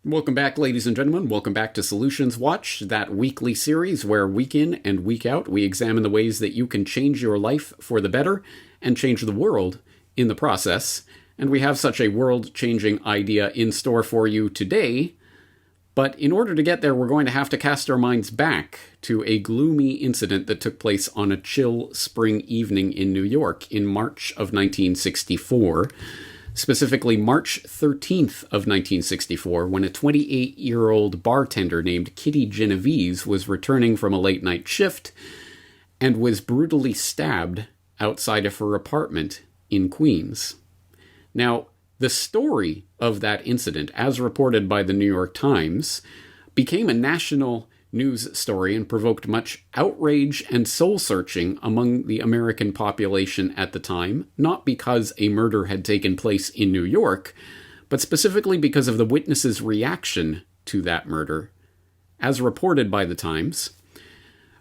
Welcome back, ladies and gentlemen. Welcome back to Solutions Watch, that weekly series where week in and week out we examine the ways that you can change your life for the better and change the world in the process. And we have such a world-changing idea in store for you today. But in order to get there, we're going to have to cast our minds back to a gloomy incident that took place on a chill spring evening in New York in March of 1964. Specifically March 13th of 1964, when a 28-year-old bartender named Kitty Genovese was returning from a late-night shift and was brutally stabbed outside of her apartment in Queens. Now, the story of that incident, as reported by the New York Times, became a national news story and provoked much outrage and soul-searching among the American population at the time, not because a murder had taken place in New York, but specifically because of the witnesses' reaction to that murder. As reported by the Times,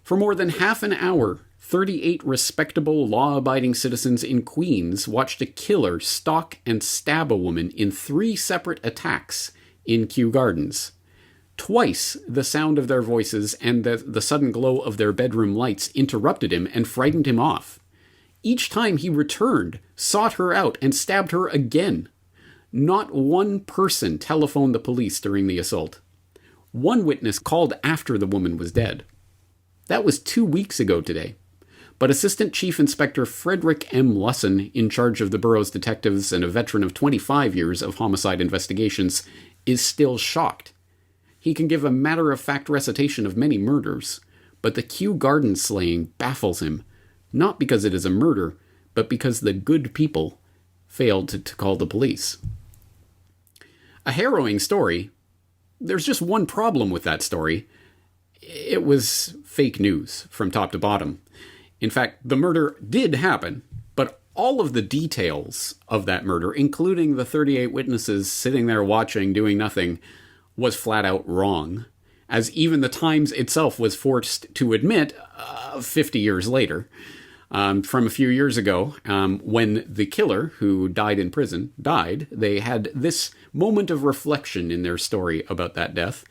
for more than half an hour, 38 respectable, law-abiding citizens in Queens watched a killer stalk and stab a woman in 3 separate attacks in Kew Gardens. Twice, the sound of their voices and the sudden glow of their bedroom lights interrupted him and frightened him off. Each time he returned, sought her out, and stabbed her again. Not one person telephoned the police during the assault. One witness called after the woman was dead. That was 2 weeks ago today. But Assistant Chief Inspector Frederick M. Lusson, in charge of the borough's detectives and a veteran of 25 years of homicide investigations, is still shocked. He can give a matter-of-fact recitation of many murders, but the Kew Gardens slaying baffles him, not because it is a murder, but because the good people failed to call the police. A harrowing story. There's just one problem with that story. It was fake news from top to bottom. In fact, the murder did happen, but all of the details of that murder, including the 38 witnesses sitting there watching, doing nothing, was flat out wrong, as even the Times itself was forced to admit 50 years later, from a few years ago, when the killer, who died in prison, died. They had this moment of reflection in their story about that death.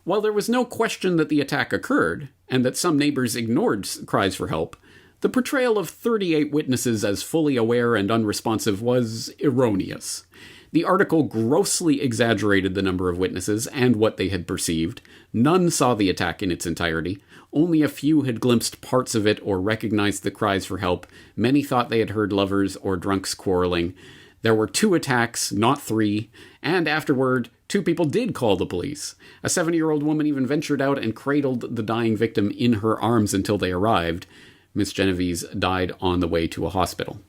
While there was no question that the attack occurred, and that some neighbors ignored cries for help, the portrayal of 38 witnesses as fully aware and unresponsive was erroneous. The article grossly exaggerated the number of witnesses and what they had perceived. None saw the attack in its entirety. Only a few had glimpsed parts of it or recognized the cries for help. Many thought they had heard lovers or drunks quarreling. There were 2 attacks, not 3, and afterward, 2 people did call the police. A 70-year-old woman even ventured out and cradled the dying victim in her arms until they arrived. Miss Genovese died on the way to a hospital.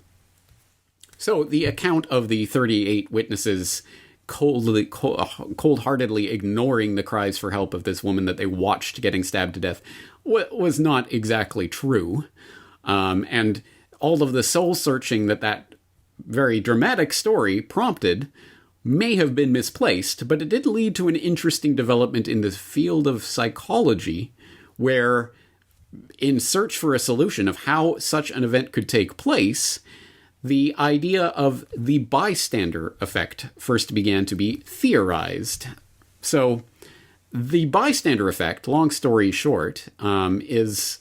So the account of the 38 witnesses cold-heartedly ignoring the cries for help of this woman that they watched getting stabbed to death was not exactly true. And all of the soul-searching that very dramatic story prompted may have been misplaced, but it did lead to an interesting development in the field of psychology, where in search for a solution of how such an event could take place, the idea of the bystander effect first began to be theorized. So, the bystander effect, long story short, is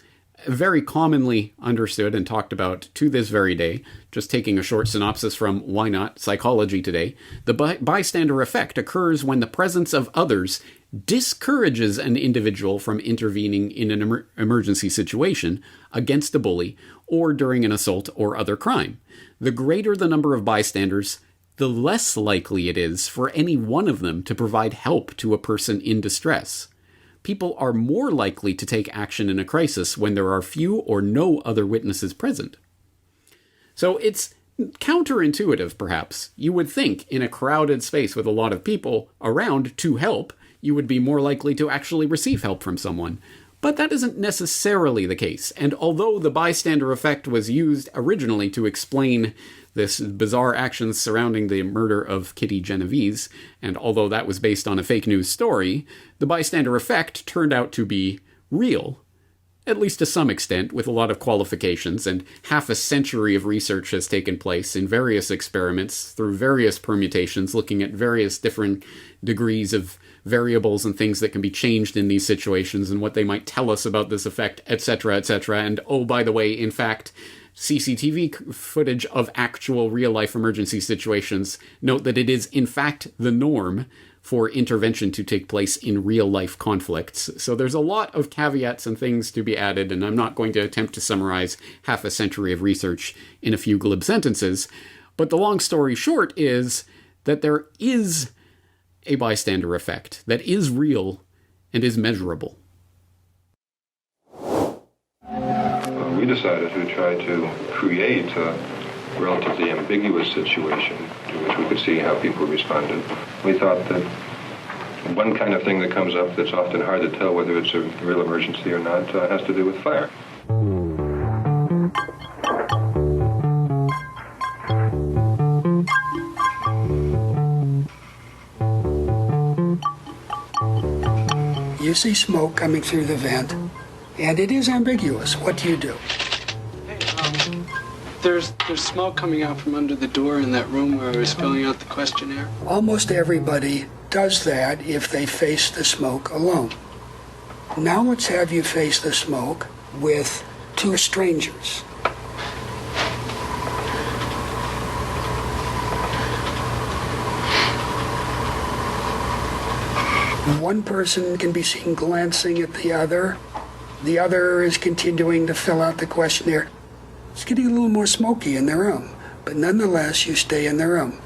very commonly understood and talked about to this very day. Just taking a short synopsis from Why Not? Psychology Today. The bystander effect occurs when the presence of others discourages an individual from intervening in an emergency situation against a bully or during an assault or other crime. The greater the number of bystanders, the less likely it is for any one of them to provide help to a person in distress. People are more likely to take action in a crisis when there are few or no other witnesses present. So it's counterintuitive, perhaps. You would think in a crowded space with a lot of people around to help, you would be more likely to actually receive help from someone. But that isn't necessarily the case, and although the bystander effect was used originally to explain this bizarre actions surrounding the murder of Kitty Genovese, and although that was based on a fake news story, the bystander effect turned out to be real. at least to some extent, with a lot of qualifications, and half a century of research has taken place in various experiments through various permutations, looking at various different degrees of variables and things that can be changed in these situations and what they might tell us about this effect, etc., etc. And oh, by the way, in fact, CCTV footage of actual real-life emergency situations note that it is, in fact, the norm for intervention to take place in real-life conflicts. So there's a lot of caveats and things to be added, and I'm not going to attempt to summarize half a century of research in a few glib sentences. But the long story short is that there is a bystander effect that is real and is measurable. We decided to try to create a relatively ambiguous situation in which we could see how people responded. We thought that one kind of thing that comes up that's often hard to tell whether it's a real emergency or not has to do with fire. You see smoke coming through the vent, and it is ambiguous. What do you do? Hey, there's smoke coming out from under the door in that room where I was filling out the questionnaire. Almost everybody does that if they face the smoke alone. Now let's have you face the smoke with two strangers. One person can be seen glancing at the other. The other is continuing to fill out the questionnaire. It's getting a little more smoky in the room, but nonetheless, you stay in the room.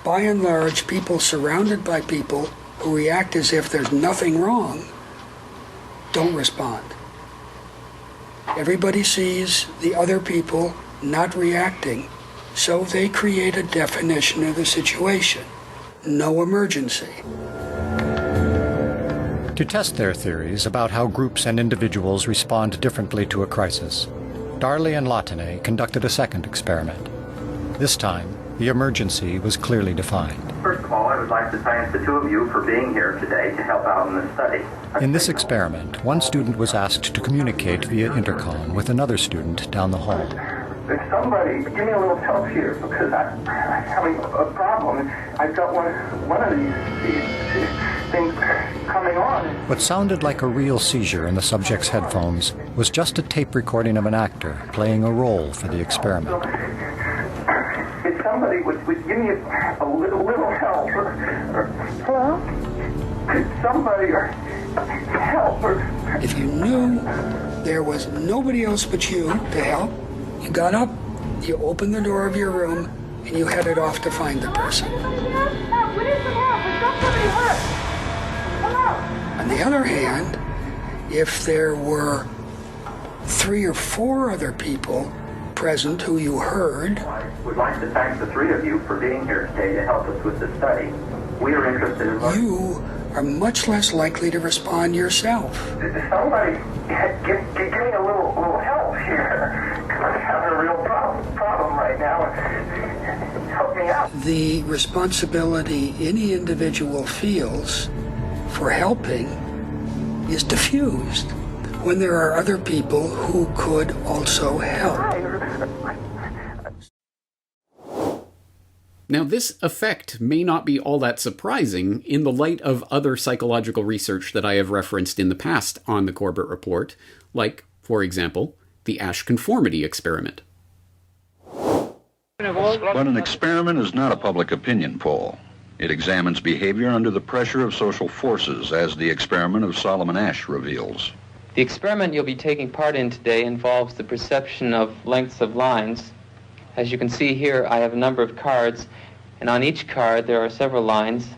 By and large, people surrounded by people who react as if there's nothing wrong don't respond. Everybody sees the other people not reacting, so they create a definition of the situation. No emergency. To test their theories about how groups and individuals respond differently to a crisis, Darley and Latine conducted a second experiment. This time, the emergency was clearly defined. First of all, I would like to thank the two of you for being here today to help out in this study. In this experiment, one student was asked to communicate via intercom with another student down the hall. If somebody, give me a little help here, because I'm having a problem. I've got one of these things coming on. What sounded like a real seizure in the subject's headphones was just a tape recording of an actor playing a role for the experiment. If somebody would give me a little help, hello? Could somebody help? If you knew there was nobody else but you to help, you got up, you opened the door of your room, and you headed off to find the person. On the other hand, if there were 3 or 4 other people present who you heard, I would like to thank the three of you for being here today to help us with this study. We are interested in learning. You are much less likely to respond yourself. Somebody give me a little help here. I'm having a real problem right now. Help me out. The responsibility any individual feels for helping is diffused when there are other people who could also help. Now, this effect may not be all that surprising in the light of other psychological research that I have referenced in the past on the Corbett Report, like, for example, the Asch conformity experiment. But an experiment is not a public opinion poll. It examines behavior under the pressure of social forces, as the experiment of Solomon Asch reveals. The experiment you'll be taking part in today involves the perception of lengths of lines. As you can see here, I have a number of cards, and on each card there are several lines.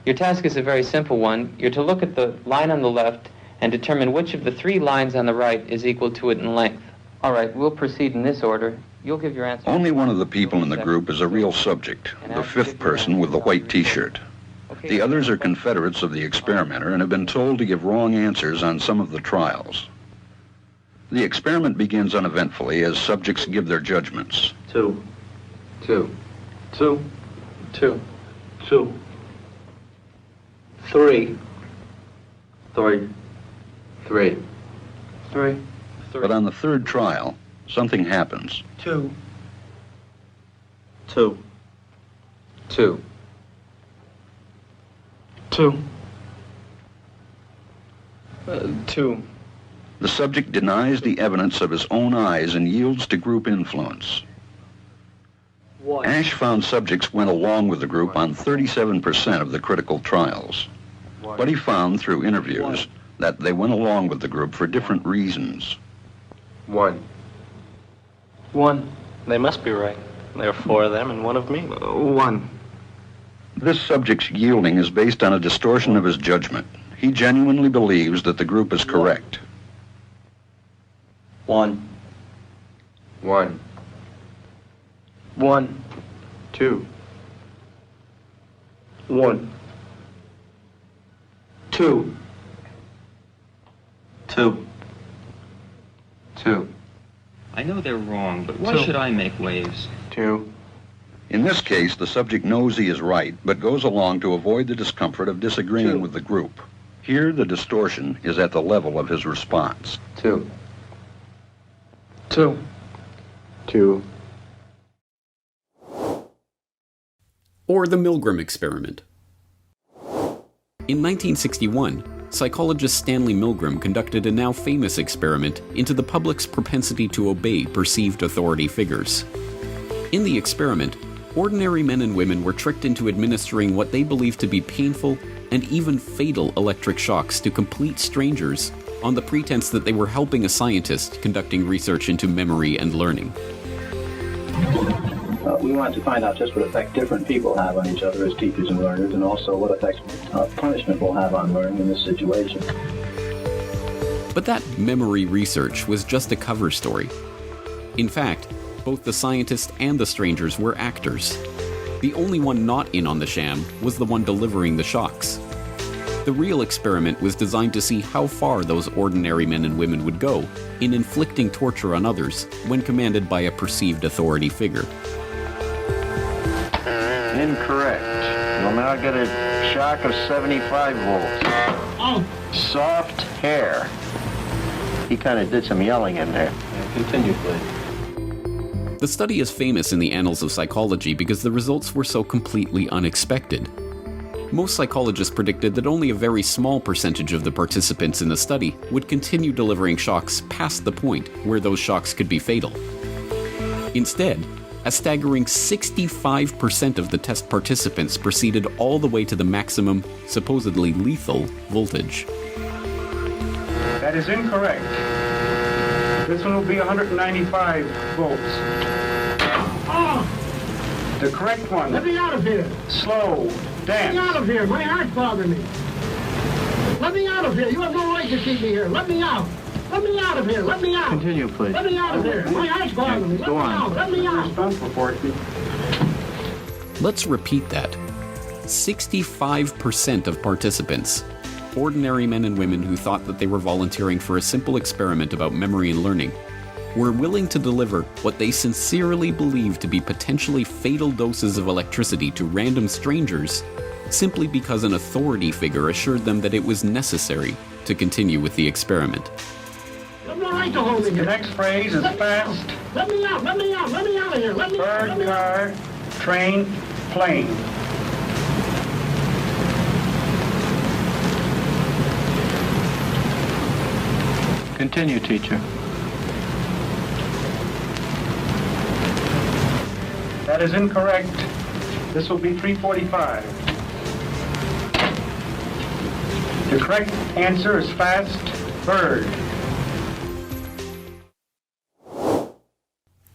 Your task is a very simple one. You're to look at the line on the left and determine which of the 3 lines on the right is equal to it in length. All right, we'll proceed in this order. You'll give your answer. Only one of the people in the group is a real subject, the 5th person with the white T-shirt. The others are confederates of the experimenter and have been told to give wrong answers on some of the trials. The experiment begins uneventfully as subjects give their judgments. 2, 2, 2, 2, 2, 3, 3, 3, 3. But on the third trial, something happens. 2. 2. 2. 2. 2. The subject denies the evidence of his own eyes and yields to group influence. 1. Ash found subjects went along with the group on 37% of the critical trials. But he found through interviews that they went along with the group for different reasons. 1. 1. They must be right. There are 4 of them and 1 of me. 1. This subject's yielding is based on a distortion of his judgment. He genuinely believes that the group is correct. 1. 1. 1. 2. 1. 2. 2. 2. I know they're wrong, but why should I make waves? 2. In this case, the subject knows he is right, but goes along to avoid the discomfort of disagreeing with the group. Here, the distortion is at the level of his response. 2. 2. 2. Or the Milgram experiment. In 1961, psychologist Stanley Milgram conducted a now famous experiment into the public's propensity to obey perceived authority figures. In the experiment, ordinary men and women were tricked into administering what they believed to be painful and even fatal electric shocks to complete strangers on the pretense that they were helping a scientist conducting research into memory and learning. We wanted to find out just what effect different people have on each other as teachers and learners, and also what effect punishment will have on learning in this situation. But that memory research was just a cover story. In fact, both the scientist and the strangers were actors. The only one not in on the sham was the one delivering the shocks. The real experiment was designed to see how far those ordinary men and women would go in inflicting torture on others when commanded by a perceived authority figure. Incorrect. You'll now get a shock of 75 volts. Oh. Soft hair. He kind of did some yelling in there. Continue, please. The study is famous in the annals of psychology because the results were so completely unexpected. Most psychologists predicted that only a very small percentage of the participants in the study would continue delivering shocks past the point where those shocks could be fatal. Instead, a staggering 65% of the test participants proceeded all the way to the maximum, supposedly lethal, voltage. That is incorrect. This one will be 195 volts. Oh! The correct one. Let me out of here. Slow. Dance. Let me out of here. My heart's bothering me. Let me out of here. You have no right to keep me here. Let me out. Let me out of here. Let me out. Continue, please. Let me out of here. My heart's bothering me. Go on. Let me out. Let's repeat that. 65% of participants, ordinary men and women who thought that they were volunteering for a simple experiment about memory and learning, were willing to deliver what they sincerely believed to be potentially fatal doses of electricity to random strangers simply because an authority figure assured them that it was necessary to continue with the experiment. The next phrase is fast. Let me out. Let me out. Let me out of here. Bird, car, train, plane. Continue, teacher. That is incorrect. This will be 345. The correct answer is fast bird.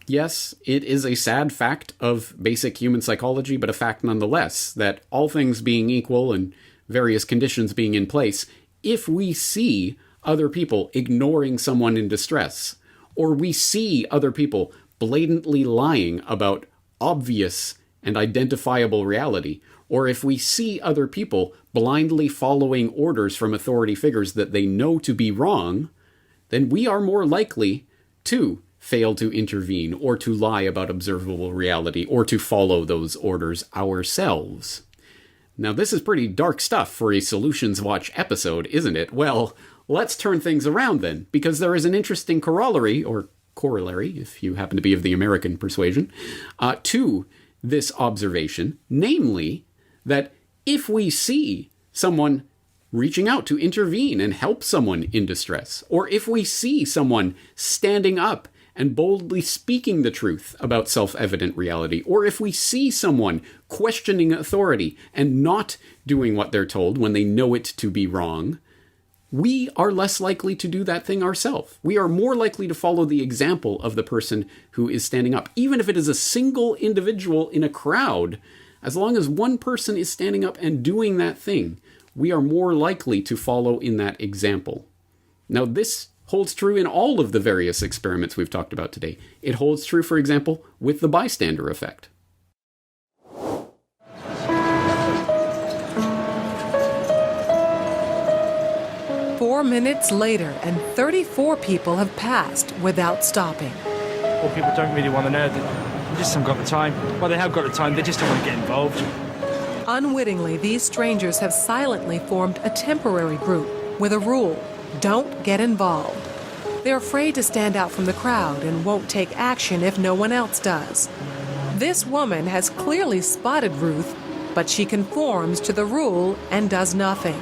Yes, it is a sad fact of basic human psychology, but a fact nonetheless, that all things being equal and various conditions being in place, if we see other people ignoring someone in distress, or we see other people blatantly lying about obvious and identifiable reality, or if we see other people blindly following orders from authority figures that they know to be wrong, then we are more likely to fail to intervene, or to lie about observable reality, or to follow those orders ourselves. Now, this is pretty dark stuff for a Solutions Watch episode, isn't it? Well, let's turn things around then, because there is an interesting corollary, or corollary, if you happen to be of the American persuasion, to this observation, namely that if we see someone reaching out to intervene and help someone in distress, or if we see someone standing up and boldly speaking the truth about self-evident reality, or if we see someone questioning authority and not doing what they're told when they know it to be wrong, we are less likely to do that thing ourselves. We are more likely to follow the example of the person who is standing up. Even if it is a single individual in a crowd, as long as one person is standing up and doing that thing, we are more likely to follow in that example. Now, this holds true in all of the various experiments we've talked about today. It holds true, for example, with the bystander effect. Four minutes later, and 34 people have passed without stopping. Well, people don't really want to know. They just haven't got the time. Well, they have got the time, they just don't want to get involved. Unwittingly, these strangers have silently formed a temporary group with a rule: don't get involved. They're afraid to stand out from the crowd and won't take action if no one else does. This woman has clearly spotted Ruth, but she conforms to the rule and does nothing.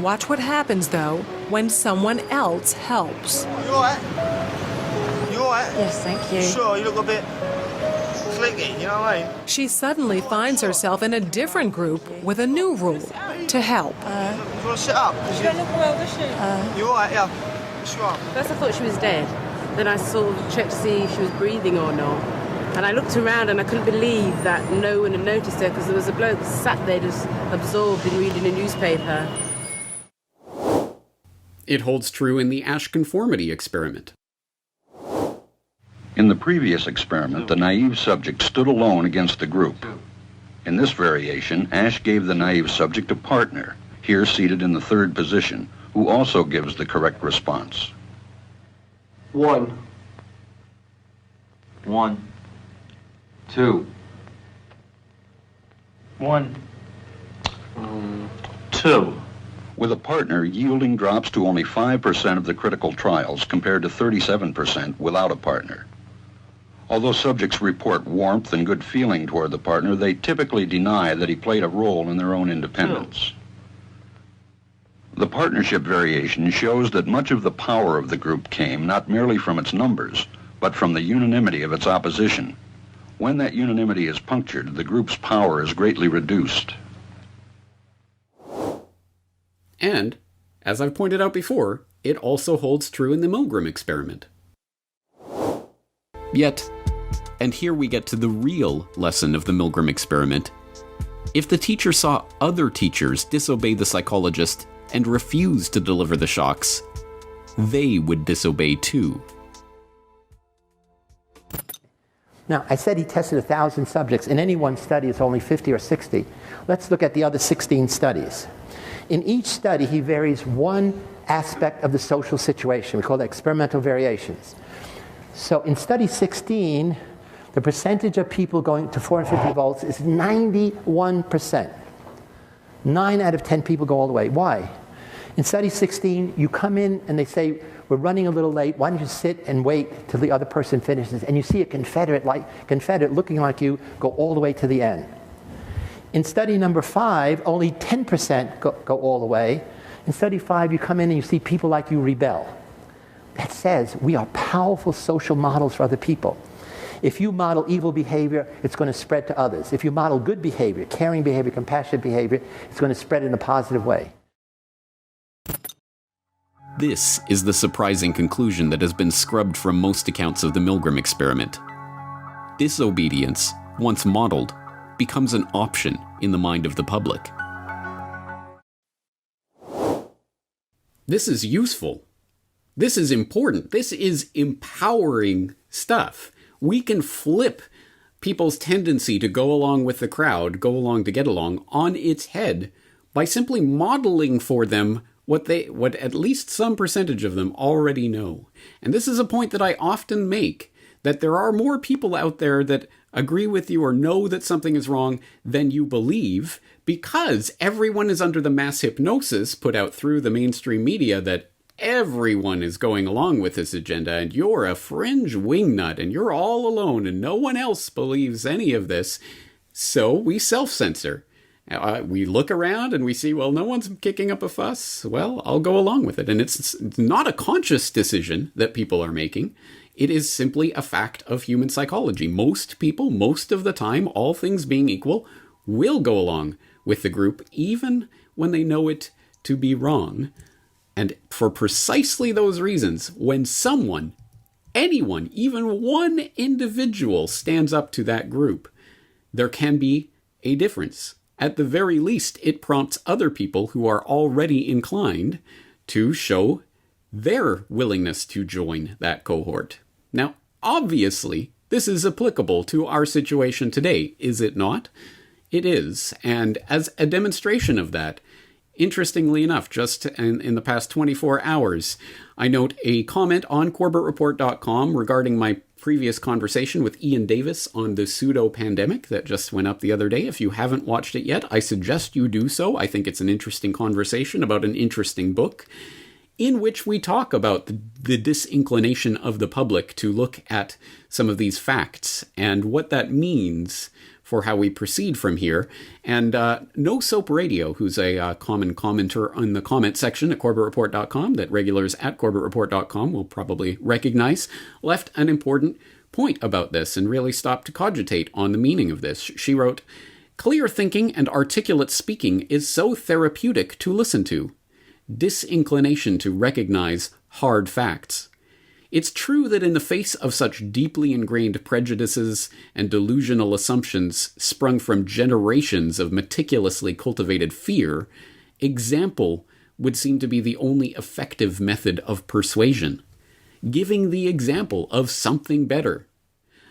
Watch what happens, though, when someone else helps. You all right? You all right? Yes, thank you. Sure, you look a bit flicky, you know what I mean? She suddenly finds herself in a different group with a new rule: to help. You want to sit up? She don't look well, does she? You all right? Yeah. What's wrong? First I thought she was dead. Then I sort of checked to see if she was breathing or not. And I looked around and I couldn't believe that no one had noticed her, because there was a bloke sat there just absorbed in reading a newspaper. It holds true in the Asch conformity experiment. In the previous experiment, the naive subject stood alone against the group. In this variation, Asch gave the naive subject a partner, here seated in the third position, who also gives the correct response. 1. 2. 1. 2. With a partner, yielding drops to only 5% of the critical trials compared to 37% without a partner. Although subjects report warmth and good feeling toward the partner, they typically deny that he played a role in their own independence. The partnership variation shows that much of the power of the group came not merely from its numbers, but from the unanimity of its opposition. When that unanimity is punctured, the group's power is greatly reduced. And, as I've pointed out before, it also holds true in the Milgram experiment. Yet, and here we get to the real lesson of the Milgram experiment, if the teacher saw other teachers disobey the psychologist and refuse to deliver the shocks, they would disobey too. Now, I said he tested 1,000 subjects. In any one study, it's only 50 or 60. Let's look at the other 16 studies. In each study, he varies one aspect of the social situation. We call that experimental variations. So in study 16, the percentage of people going to 450 volts is 91%. 9 out of 10 people go all the way. Why? In study 16, you come in and they say, we're running a little late. Why don't you sit and wait till the other person finishes? And you see a Confederate looking like you go all the way to the end. In study number 5, only 10% go all the way. In study 5, you come in and you see people like you rebel. That says we are powerful social models for other people. If you model evil behavior, it's going to spread to others. If you model good behavior, caring behavior, compassionate behavior, it's going to spread in a positive way. This is the surprising conclusion that has been scrubbed from most accounts of the Milgram experiment. Disobedience, once modeled, becomes an option in the mind of the public. This is useful. This is important. This is empowering stuff. We can flip people's tendency to go along with the crowd, go along to get along, on its head by simply modeling for them what at least some percentage of them already know. And this is a point that I often make, that there are more people out there that agree with you or know that something is wrong than you believe, because everyone is under the mass hypnosis put out through the mainstream media that everyone is going along with this agenda and you're a fringe wingnut and you're all alone and no one else believes any of this. So we self-censor. We look around and we see, well, no one's kicking up a fuss. Well, I'll go along with it. And it's not a conscious decision that people are making. It is simply a fact of human psychology. Most people, most of the time, all things being equal, will go along with the group, even when they know it to be wrong. And for precisely those reasons, when someone, anyone, even one individual stands up to that group, there can be a difference. At the very least, it prompts other people who are already inclined to show their willingness to join that cohort. Now, obviously, this is applicable to our situation today, is it not? It is, and as a demonstration of that, interestingly enough, just in the past 24 hours, I note a comment on CorbettReport.com regarding my previous conversation with Ian Davis on the pseudo-pandemic that just went up the other day. If you haven't watched it yet, I suggest you do so. I think it's an interesting conversation about an interesting book in which we talk about the disinclination of the public to look at some of these facts and what that means for how we proceed from here. And No Soap Radio, who's a common commenter on the comment section at CorbettReport.com that regulars at CorbettReport.com will probably recognize, left an important point about this and really stopped to cogitate on the meaning of this. She wrote, "Clear thinking and articulate speaking is so therapeutic to listen to. Disinclination to recognize hard facts. It's true that in the face of such deeply ingrained prejudices and delusional assumptions sprung from generations of meticulously cultivated fear, example would seem to be the only effective method of persuasion. Giving the example of something better.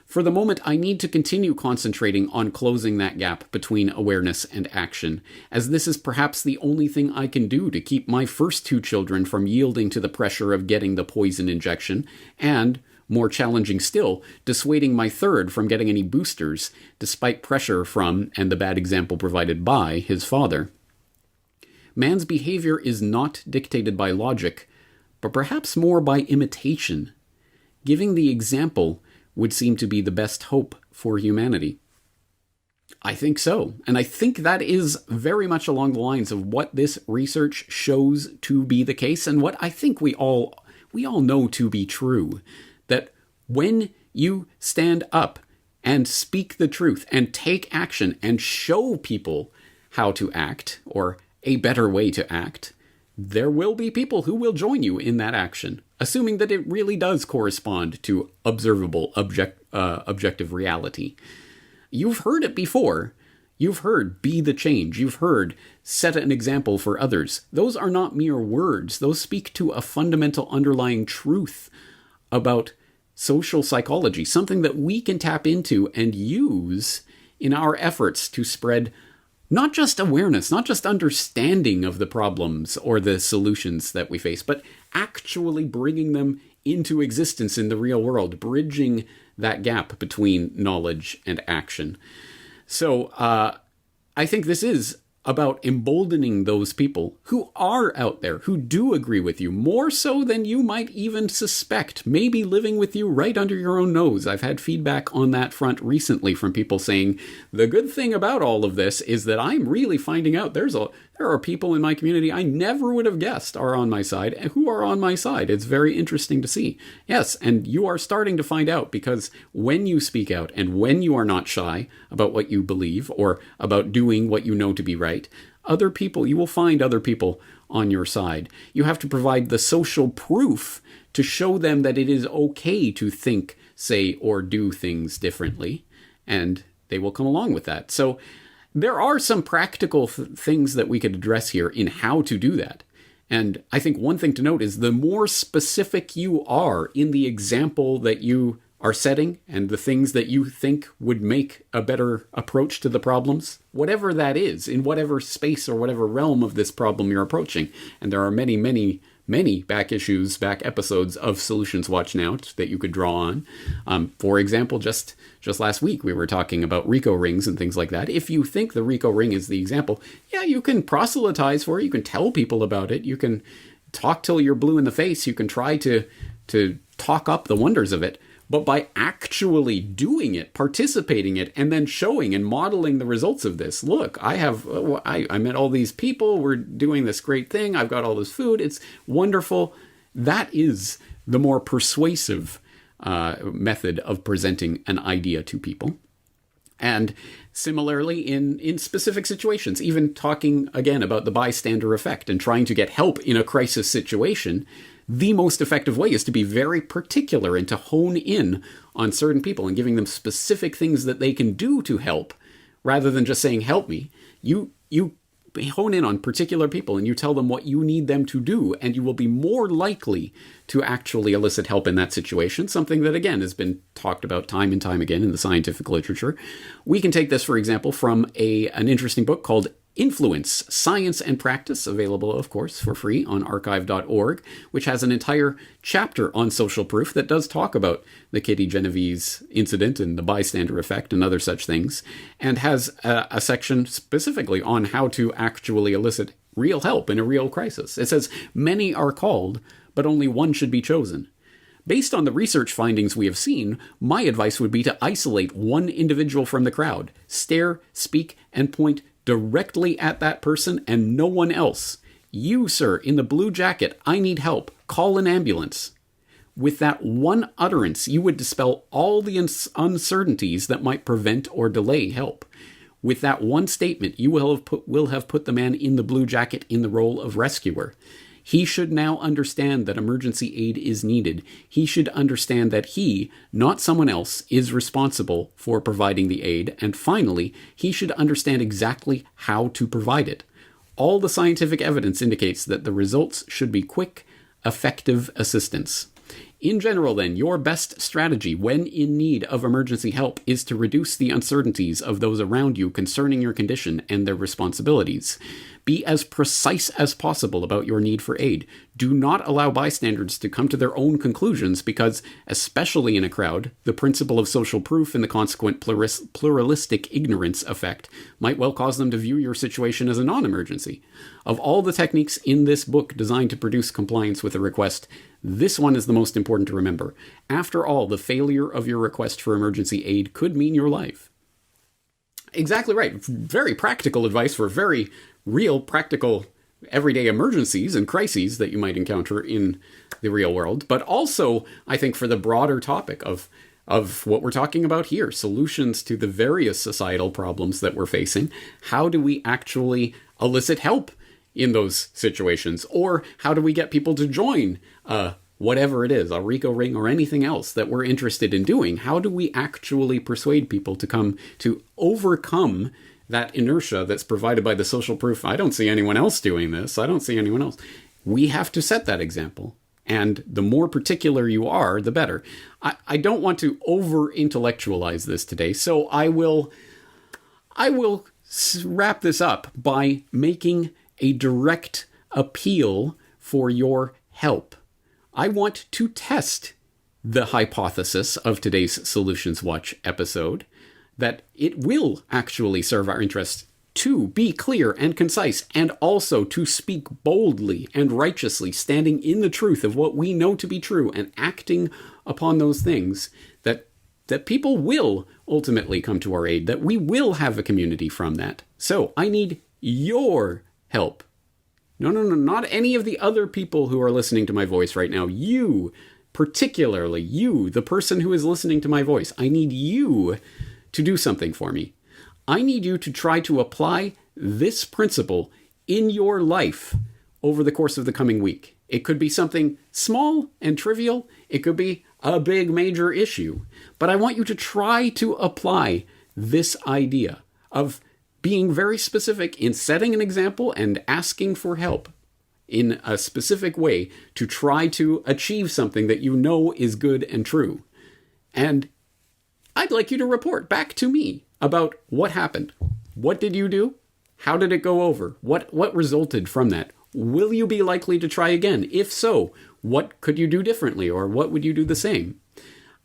For the moment, I need to continue concentrating on closing that gap between awareness and action, as this is perhaps the only thing I can do to keep my first two children from yielding to the pressure of getting the poison injection, and, more challenging still, dissuading my third from getting any boosters, despite pressure from, and the bad example provided by, his father. Man's behavior is not dictated by logic, but perhaps more by imitation. Giving the example would seem to be the best hope for humanity." I think so. And I think that is very much along the lines of what this research shows to be the case, and what I think we all know to be true. That when you stand up and speak the truth and take action and show people how to act, or a better way to act, there will be people who will join you in that action, assuming that it really does correspond to observable, objective reality. You've heard it before. You've heard "be the change." You've heard "set an example for others." Those are not mere words. Those speak to a fundamental underlying truth about social psychology, something that we can tap into and use in our efforts to spread not just awareness, not just understanding of the problems or the solutions that we face, but actually bringing them into existence in the real world, bridging that gap between knowledge and action. So I think this is about emboldening those people who are out there, who do agree with you, more so than you might even suspect, maybe living with you right under your own nose. I've had feedback on that front recently from people saying, the good thing about all of this is that I'm really finding out there are people in my community I never would have guessed are on my side, and who are on my side. It's very interesting to see. Yes, and you are starting to find out, because when you speak out and when you are not shy about what you believe or about doing what you know to be right, you will find other people on your side. You have to provide the social proof to show them that it is okay to think, say, or do things differently, and they will come along with that. So there are some practical things that we could address here in how to do that. And I think one thing to note is the more specific you are in the example that you are setting and the things that you think would make a better approach to the problems, whatever that is, in whatever space or whatever realm of this problem you're approaching. And there are many, many, many back episodes of Solutions Watch Now that you could draw on. For example, just last week we were talking about RICO rings and things like that. If you think the RICO ring is the example, yeah, you can proselytize for it. You can tell people about it. You can talk till you're blue in the face. You can try to talk up the wonders of it. But by actually doing it, participating in it, and then showing and modeling the results of this, look, I met all these people, we're doing this great thing, I've got all this food, it's wonderful. That is the more persuasive method of presenting an idea to people. And similarly, in specific situations, even talking again about the bystander effect and trying to get help in a crisis situation, the most effective way is to be very particular and to hone in on certain people and giving them specific things that they can do to help, rather than just saying, help me. You hone in on particular people and you tell them what you need them to do, and you will be more likely to actually elicit help in that situation, something that, again, has been talked about time and time again in the scientific literature. We can take this, for example, from an interesting book called Influence, Science and Practice, available, of course, for free on archive.org, which has an entire chapter on social proof that does talk about the Kitty Genovese incident and the bystander effect and other such things, and has a section specifically on how to actually elicit real help in a real crisis. It says, many are called, but only one should be chosen. Based on the research findings we have seen, my advice would be to isolate one individual from the crowd, stare, speak, and point directly at that person and no one else. You, sir, in the blue jacket, I need help. Call an ambulance. With that one utterance, you would dispel all the uncertainties that might prevent or delay help. With that one statement, you will have put the man in the blue jacket in the role of rescuer. He should now understand that emergency aid is needed. He should understand that he, not someone else, is responsible for providing the aid. And finally, he should understand exactly how to provide it. All the scientific evidence indicates that the results should be quick, effective assistance. In general, then, your best strategy when in need of emergency help is to reduce the uncertainties of those around you concerning your condition and their responsibilities. Be as precise as possible about your need for aid. Do not allow bystanders to come to their own conclusions because, especially in a crowd, the principle of social proof and the consequent pluralistic ignorance effect might well cause them to view your situation as a non-emergency. Of all the techniques in this book designed to produce compliance with a request, this one is the most important to remember. After all, the failure of your request for emergency aid could mean your life. Exactly right. Very practical advice for very real, practical, everyday emergencies and crises that you might encounter in the real world. But also, I think, for the broader topic of what we're talking about here, solutions to the various societal problems that we're facing. How do we actually elicit help in those situations? Or how do we get people to join whatever it is, a RICO ring or anything else that we're interested in doing? How do we actually persuade people to come to overcome that inertia that's provided by the social proof? I don't see anyone else doing this. I don't see anyone else. We have to set that example. And the more particular you are, the better. I don't want to over-intellectualize this today, so I will wrap this up by making a direct appeal for your help. I want to test the hypothesis of today's Solutions Watch episode, that it will actually serve our interests to be clear and concise, and also to speak boldly and righteously, standing in the truth of what we know to be true and acting upon those things, that people will ultimately come to our aid, that we will have a community from that. So I need your help. No, not any of the other people who are listening to my voice right now. You, particularly you, the person who is listening to my voice. I need you to do something for me. I need you to try to apply this principle in your life over the course of the coming week. It could be something small and trivial. It could be a big major issue. But I want you to try to apply this idea of being very specific in setting an example and asking for help in a specific way to try to achieve something that you know is good and true. And I'd like you to report back to me about what happened. What did you do? How did it go over? What resulted from that? Will you be likely to try again? If so, what could you do differently, or what would you do the same?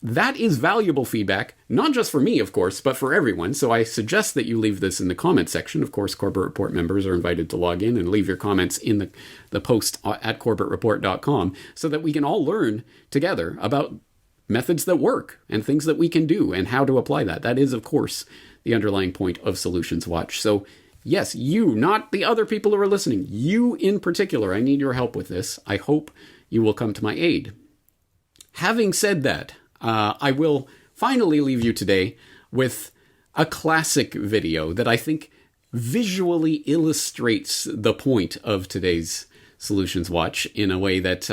That is valuable feedback, not just for me, of course, but for everyone. So I suggest that you leave this in the comment section. Of course, Corbett Report members are invited to log in and leave your comments in the post at corbettreport.com so that we can all learn together about methods that work and things that we can do and how to apply that. That is, of course, the underlying point of Solutions Watch. So yes, you, not the other people who are listening, you in particular, I need your help with this. I hope you will come to my aid. Having said that, I will finally leave you today with a classic video that I think visually illustrates the point of today's Solutions Watch in a way that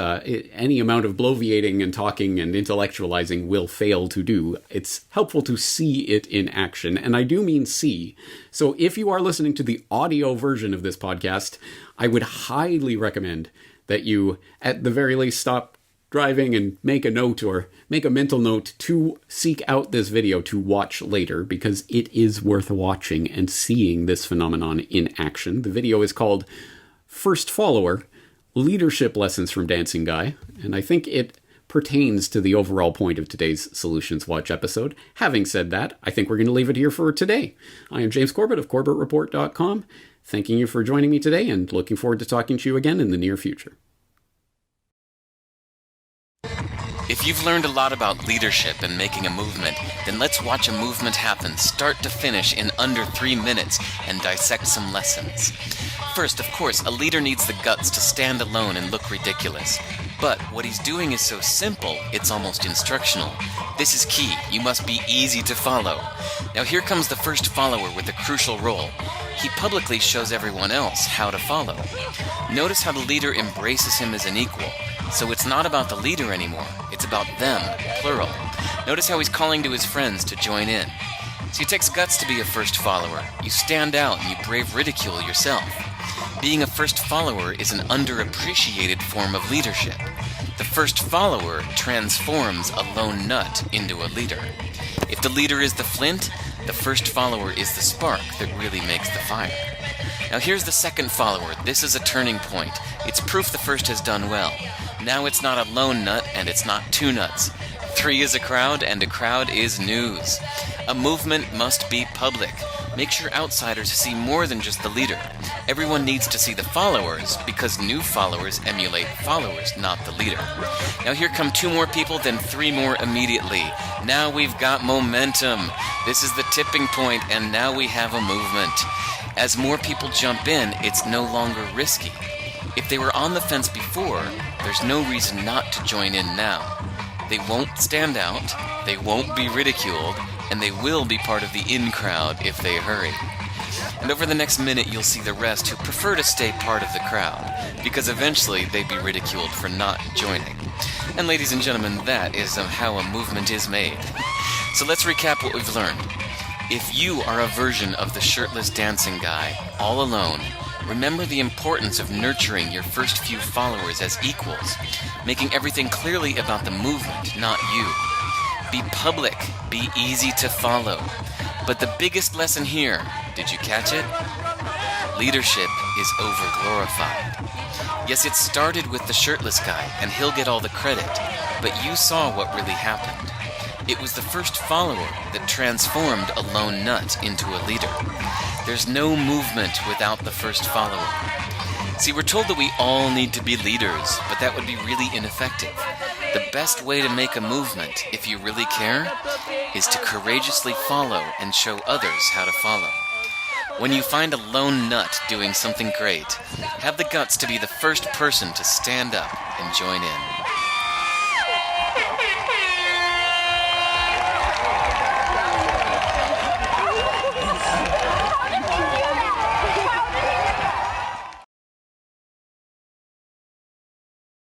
any amount of bloviating and talking and intellectualizing will fail to do. It's helpful to see it in action, and I do mean see. So if you are listening to the audio version of this podcast, I would highly recommend that you, at the very least, stop driving and make a note or make a mental note to seek out this video to watch later, because it is worth watching and seeing this phenomenon in action. The video is called First Follower, Leadership Lessons from Dancing Guy, and I think it pertains to the overall point of today's Solutions Watch episode. Having said that, I think we're going to leave it here for today. I am James Corbett of CorbettReport.com, thanking you for joining me today and looking forward to talking to you again in the near future. If you've learned a lot about leadership and making a movement, then let's watch a movement happen start to finish in under 3 minutes and dissect some lessons. First, of course, a leader needs the guts to stand alone and look ridiculous. But what he's doing is so simple, it's almost instructional. This is key. You must be easy to follow. Now here comes the first follower with a crucial role. He publicly shows everyone else how to follow. Notice how the leader embraces him as an equal. So it's not about the leader anymore, it's about them, plural. Notice how he's calling to his friends to join in. So it takes guts to be a first follower. You stand out and you brave ridicule yourself. Being a first follower is an underappreciated form of leadership. The first follower transforms a lone nut into a leader. If the leader is the flint, the first follower is the spark that really makes the fire. Now here's the second follower. This is a turning point. It's proof the first has done well. Now it's not a lone nut, and it's not two nuts. 3 is a crowd, and a crowd is news. A movement must be public. Make sure outsiders see more than just the leader. Everyone needs to see the followers, because new followers emulate followers, not the leader. Now here come 2 more people, then 3 more immediately. Now we've got momentum. This is the tipping point, and now we have a movement. As more people jump in, it's no longer risky. If they were on the fence before, there's no reason not to join in now. They won't stand out, they won't be ridiculed, and they will be part of the in crowd if they hurry. And over the next minute you'll see the rest who prefer to stay part of the crowd, because eventually they'd be ridiculed for not joining. And ladies and gentlemen, that is how a movement is made. So let's recap what we've learned. If you are a version of the shirtless dancing guy, all alone, remember the importance of nurturing your first few followers as equals, making everything clearly about the movement, not you. Be public, be easy to follow. But the biggest lesson here, did you catch it? Leadership is overglorified. Yes, it started with the shirtless guy, and he'll get all the credit, but you saw what really happened. It was the first follower that transformed a lone nut into a leader. There's no movement without the first follower. See, we're told that we all need to be leaders, but that would be really ineffective. The best way to make a movement, if you really care, is to courageously follow and show others how to follow. When you find a lone nut doing something great, have the guts to be the first person to stand up and join in.